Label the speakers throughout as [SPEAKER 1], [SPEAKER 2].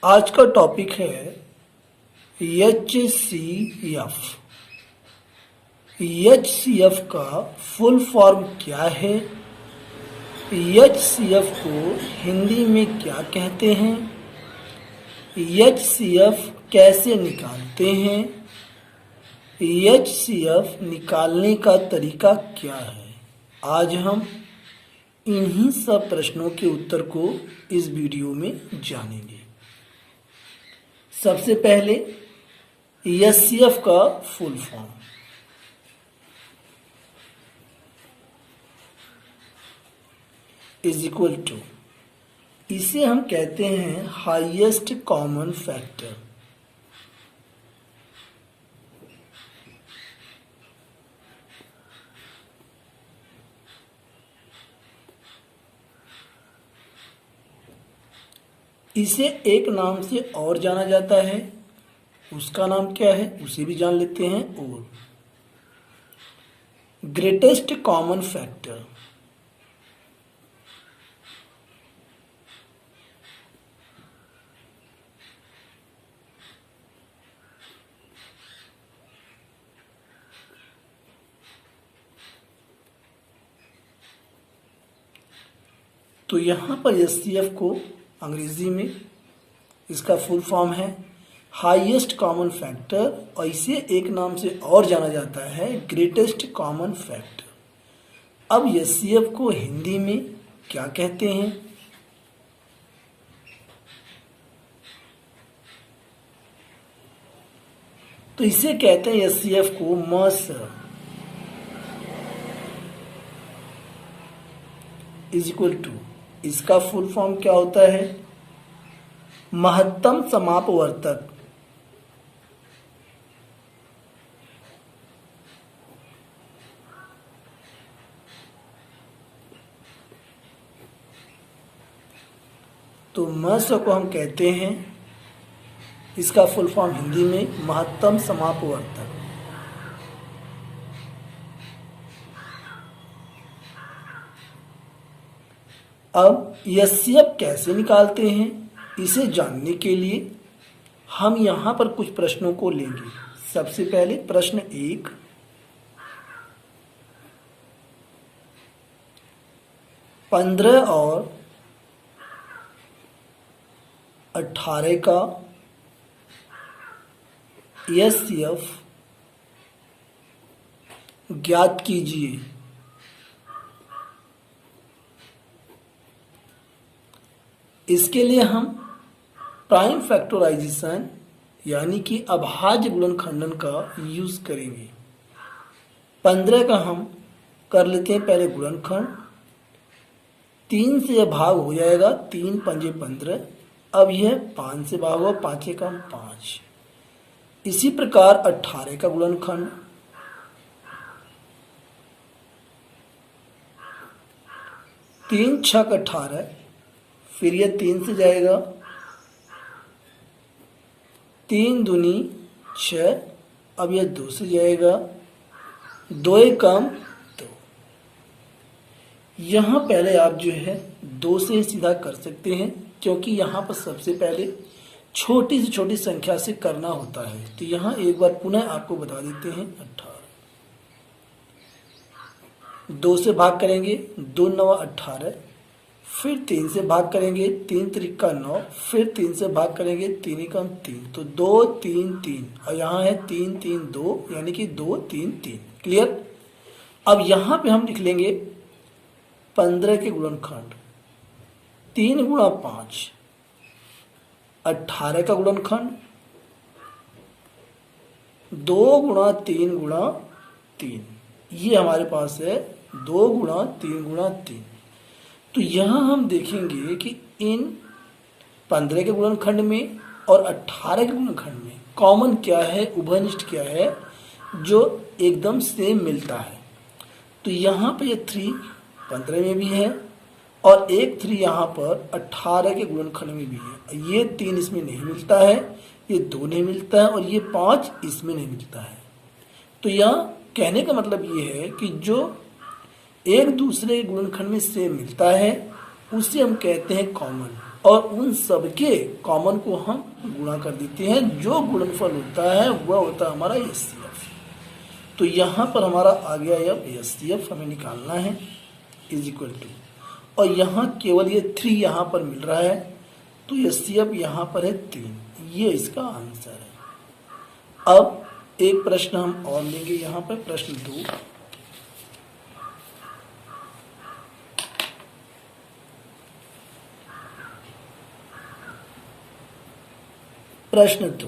[SPEAKER 1] आज का टॉपिक है HCF। HCF का फुल फॉर्म क्या है, HCF को हिंदी में क्या कहते हैं, HCF कैसे निकालते हैं, HCF निकालने का तरीका क्या है। आज हम इन्हीं सब प्रश्नों के उत्तर को इस वीडियो में जानेंगे। सबसे पहले HCF का full form. Is equal to, इसे हम कहते हैं हाईएस्ट कॉमन फैक्टर। इसे एक नाम से और जाना जाता है, उसका नाम क्या है उसे भी जान लेते हैं। और ग्रेटेस्ट कॉमन फैक्टर। तो यहां पर HCF को अंग्रेजी में इसका फुल फॉर्म है हाईएस्ट कॉमन फैक्टर, और इसे एक नाम से और जाना जाता है ग्रेटेस्ट कॉमन फैक्टर। अब HCF को हिंदी में क्या कहते हैं? तो इसे कहते हैं HCF को मस। इज इक्वल टू, इसका फुल फॉर्म क्या होता है? महत्तम समापवर्तक। तो मस को हम कहते हैं, इसका फुल फॉर्म हिंदी में महत्तम समापवर्तक। अब HCF कैसे निकालते हैं, इसे जानने के लिए हम यहां पर कुछ प्रश्नों को लेंगे। सबसे पहले प्रश्न 1, पंद्रह और 18 का HCF ज्ञात कीजिए। इसके लिए हम प्राइम फैक्टराइजेशन यानी कि अभाज्य गुणनखंडन का यूज करेंगे। 15 का हम कर लेते हैं पहले गुणनखंड। 3 से यह भाग हो जाएगा, 3 पंजे 15। अब यह 5 से भाग होगा, 5 का 5। इसी प्रकार 18 का गुणनखंड। 3 छक 18, फिर यह 3 से जाएगा, 3 दूनी 6। अब यह 2 से जाएगा, 2 कम 2। यहां पहले आप जो है 2 से सीधा कर सकते हैं, क्योंकि यहां पर सबसे पहले छोटी से छोटी संख्या से करना होता है। तो यहां एक बार पुनः आपको बता देते हैं 18। 2 से भाग करेंगे, 2 9 18। फिर 3 से भाग करेंगे, 3 त्रिका 9। फिर 3 से भाग करेंगे, 3 कम 3। तो 2 3 3, और यहाँ है 3 3 2, यानी कि 2 3 3। क्लियर। अब यहाँ पे हम लिख लेंगे 15 के गुणनखंड। 3 गुणा 5, 18 का गुणनखंड। 2 गुणा 3 गुणा 3, ये हमारे पास है 2 गुणा 3 गुणा 3। तो यहाँ हम देखेंगे कि इन 15 के गुणनखंड में और 18 के गुणनखंड में कॉमन क्या है, उभयनिष्ठ क्या है, जो एकदम सेम मिलता है। तो यहाँ पे ये 3 15 में भी है, और एक 3 यहाँ पर 18 के गुणनखंड में भी है। ये 3 इसमें नहीं मिलता है, ये 2 नहीं मिलता है, और ये 5 इसमें नहीं मिलता है। तो यहाँ कहने का मतलब ये है कि जो एक दूसरे गुणनखंड में सेम मिलता है उसे हम कहते हैं कॉमन। और उन सबके कॉमन को हम गुणा कर देते हैं। जो गुणनफल होता है वह होता है हमारा एचसीएफ। तो यहाँ पर हमारा आ गया अब एचसीएफ हमें निकालना है इज इक्वल टू, और यहाँ केवल ये 3 यहाँ पर मिल रहा है, तो एचसीएफ यहाँ पर है 3। ये इसका आंसर है। अब एक प्रश्न हम और लेंगे यहाँ पर, प्रश्न 2। प्रश्न 2,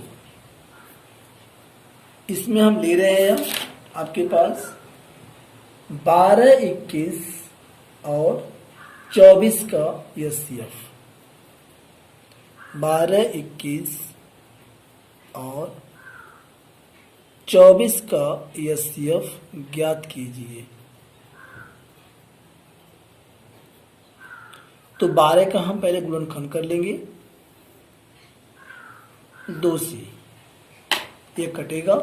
[SPEAKER 1] इसमें हम ले रहे हैं आपके पास 12, 21 और 24 का एचसीएफ। 12, 21 और 24 का एचसीएफ ज्ञात कीजिए। तो 12 का हम पहले गुणनखंड कर लेंगे 2 से, ये कटेगा।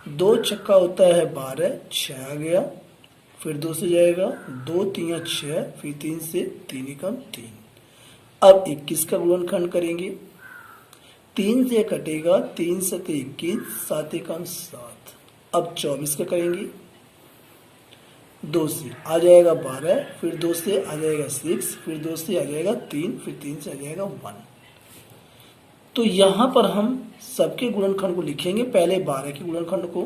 [SPEAKER 1] 2 छक्का होता है 12, 6 आ गया, फिर 2 से जाएगा 2 3 6, फिर 3 से 3 एकम 3। अब 21 का गुणनखंड करेंगे, 3 से कटेगा, 3 7 21, 7 एकम 7। अब 24 का करेंगे, 2 से आ जाएगा 12, फिर 2 से आ जाएगा 6, फिर 2 से आ जाएगा 3, फिर 3 से आ जाएगा 1। तो यहाँ पर हम सबके गुणनखंड को लिखेंगे। पहले 12 के गुणनखंड को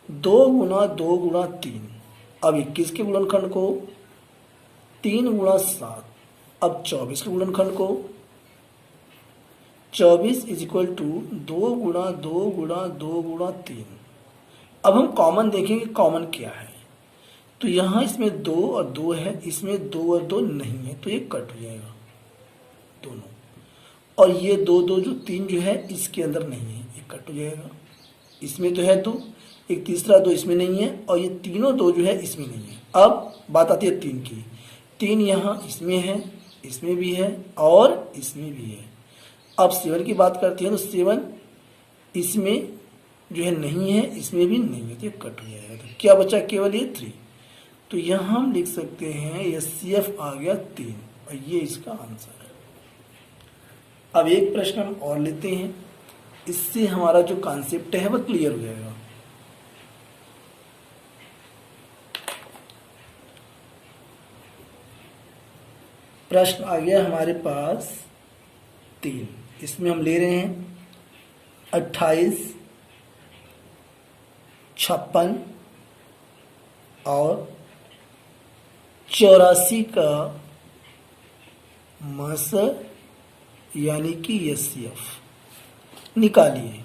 [SPEAKER 1] 2 गुणा 2 गुणा 3। अब 21 के गुणनखंड को 3 गुणा 7। अब 24 के गुणनखंड को 24 इज इक्वल टू 2 गुणा 2 गुणा 2 गुणा 3। अब हम कॉमन देखेंगे, कॉमन क्या है। तो यहाँ इसमें 2 और 2 है, इसमें 2 और 2 नहीं है, तो ये कट हो जाएगा दोनों। और ये 2 2 जो 3 जो है इसके अंदर नहीं है, ये कट हो जाएगा। इसमें तो है 2, एक तीसरा 2 इसमें नहीं है, और ये तीनों 2 जो है इसमें नहीं है। अब बात आती है 3 की। 3 यहाँ इसमें है, इसमें भी है और इसमें भी है। अब 7 की बात करते हैं तो 7 इसमें जो है नहीं है, इसमें भी नहीं है, तो ये कट हो जाएगा। तो क्या बचा, केवल ये 3। तो यहाँ हम लिख सकते हैं एचसीएफ आ गया 3, और ये इसका आंसर है। अब एक प्रश्न हम और लेते हैं, इससे हमारा जो कॉन्सेप्ट है वह क्लियर हो जाएगा। प्रश्न आ गया हमारे पास 3, इसमें हम ले रहे हैं 28, 56 और 84 का मस यानी कि एचसीएफ निकालिए।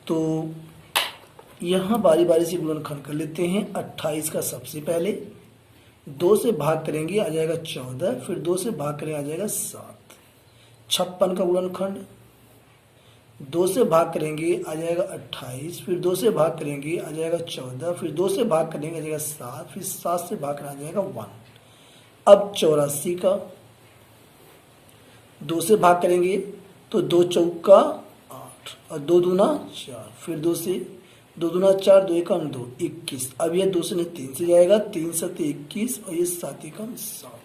[SPEAKER 1] तो यहाँ बारी बारी से गुणनखंड कर लेते हैं। 28 का सबसे पहले 2 से भाग करेंगे, आ जाएगा 14, फिर 2 से भाग करेंगे, आ जाएगा 7। 56 का गुणनखंड 2 से भाग करेंगे, आ जाएगा 28, फिर 2 से भाग करेंगे, आ जाएगा 14, फिर 2 से भाग करेंगे, आ जाएगा 7, फिर 7 से भाग करेंगे, आ जाएगा 1। अब 84 का 2 से भाग करेंगे तो 2 चौका 8 और 2 दूना 4, फिर 2 से 2 दूना 4, 2 एकम 2, 21। अब यह 2 से नहीं 3 से जाएगा, 3 7 21 और ये 7 एकम 7।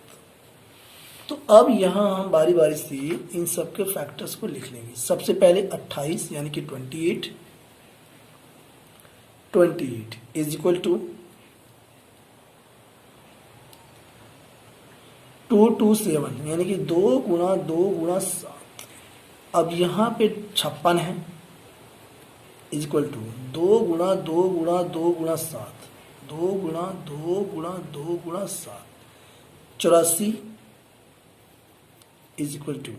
[SPEAKER 1] तो अब यहाँ हम बारी बारी से इन सब के फैक्टर्स को लिख लेंगे। सबसे पहले 28 यानी कि 28 इज इक्वल टू 227 यानी कि 2 गुणा 2 गुणा 7। अब यहाँ पे 56 है इज इक्वल टू 2 गुणा 2 गुणा 2 गुणा 7, 2 गुणा 2 गुणा 2 गुणा 7। 84 इज इक्वल टू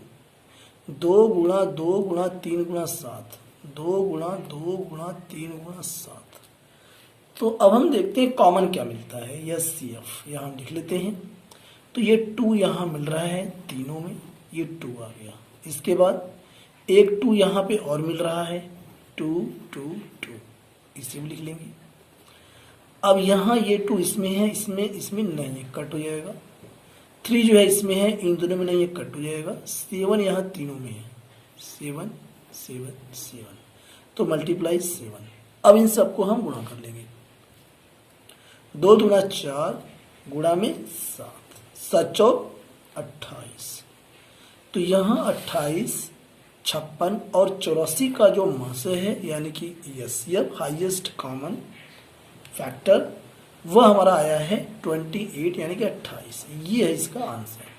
[SPEAKER 1] 2 गुणा 2 गुणा 3 गुणा 7, 2 गुणा 2 गुणा 3 गुणा 7। तो अब हम देखते हैं कॉमन क्या मिलता है। एचसीएफ यहाँ हम लिख लेते हैं। तो ये 2 यहाँ मिल रहा है तीनों में, ये 2 आ गया। इसके बाद एक 2 यहाँ पे और मिल रहा है, 2 2 2, इसे भी लिख लेंगे। अब यहाँ ये 2 इसमें है, इसमें नहीं है, कट हो जाएगा। 3 जो है इसमें है, इन दोनों में नहीं है, कट हो जाएगा। 7 यहाँ तीनों में है, 7 7 7, तो मल्टीप्लाई 7। अब इन सबको हम गुणा कर लेंगे। 2 दूना 4 गुणा में 7, 7 चौक 28। तो यहाँ 28, 56 और 84 का जो मासे है यानी कि एचसीएफ हाईएस्ट कॉमन फैक्टर वह हमारा आया है 28 यानी कि 28। ये है इसका आंसर।